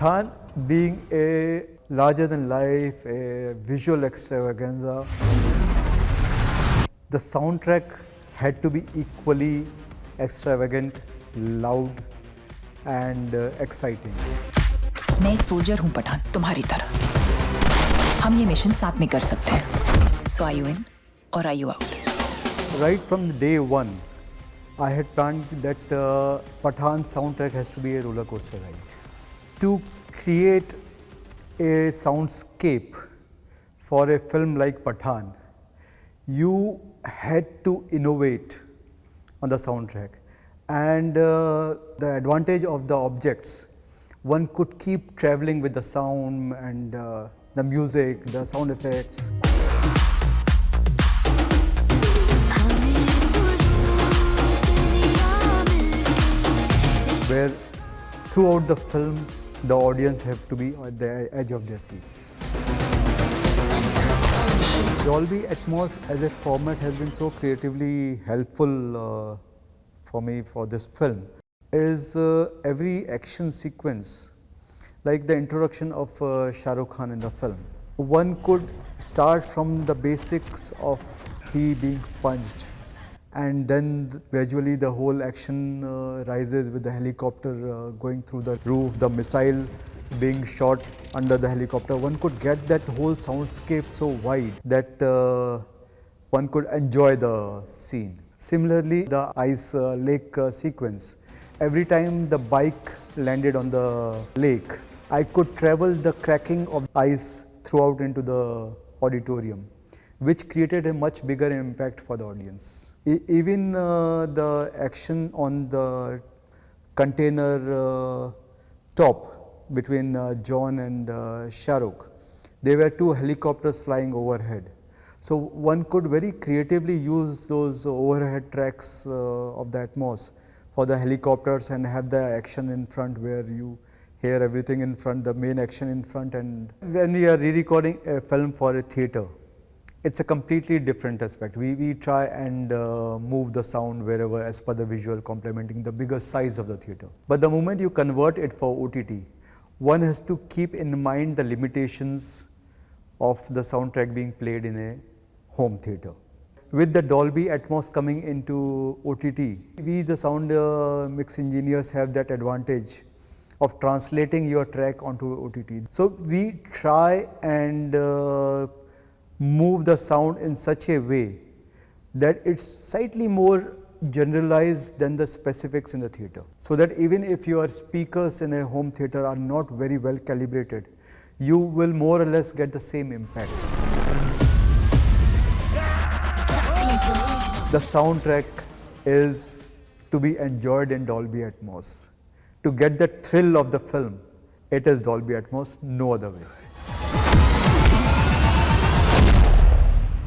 Pathaan being a larger than life, a visual extravaganza, the soundtrack had to be equally extravagant, loud and exciting. मैं एक soldier हूँ पठान, तुम्हारी तरह। हम ये मिशन साथ में कर सकते हैं। So are you in or are you out? Right from day one, I had planned that Pathaan's soundtrack has to be a roller coaster ride. To create a soundscape for a film like Pathaan, you had to innovate on the soundtrack. And the advantage of the objects, one could keep traveling with the sound and the music, the sound effects. Where throughout the film, the audience have to be at the edge of their seats. Dolby Atmos as a format has been so creatively helpful for me for this film. Is every action sequence, like the introduction of Shah Rukh Khan in the film. One could start from the basics of he being punched, and then gradually the whole action rises with the helicopter going through the roof, the missile being shot under the helicopter. One could get that whole soundscape so wide that one could enjoy the scene. Similarly, the ice lake sequence. Every time the bike landed on the lake, I could travel the cracking of ice throughout into the auditorium, which created a much bigger impact for the audience. Even the action on the container top between John and Shah Rukh, there were two helicopters flying overhead. So one could very creatively use those overhead tracks of the Atmos for the helicopters and have the action in front where you hear everything in front, the main action in front. And when we are re-recording a film for a theatre, it's a completely different aspect. We try and move the sound wherever as per the visual, complementing the bigger size of the theatre. But the moment you convert it for OTT, one has to keep in mind the limitations of the soundtrack being played in a home theatre. With the Dolby Atmos coming into OTT, we the sound mix engineers have that advantage of translating your track onto OTT. So we try and move the sound in such a way that it's slightly more generalized than the specifics in the theatre. So that even if your speakers in a home theatre are not very well calibrated, you will more or less get the same impact. The soundtrack is to be enjoyed in Dolby Atmos. To get the thrill of the film, it is Dolby Atmos, no other way.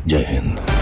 Jai Hind.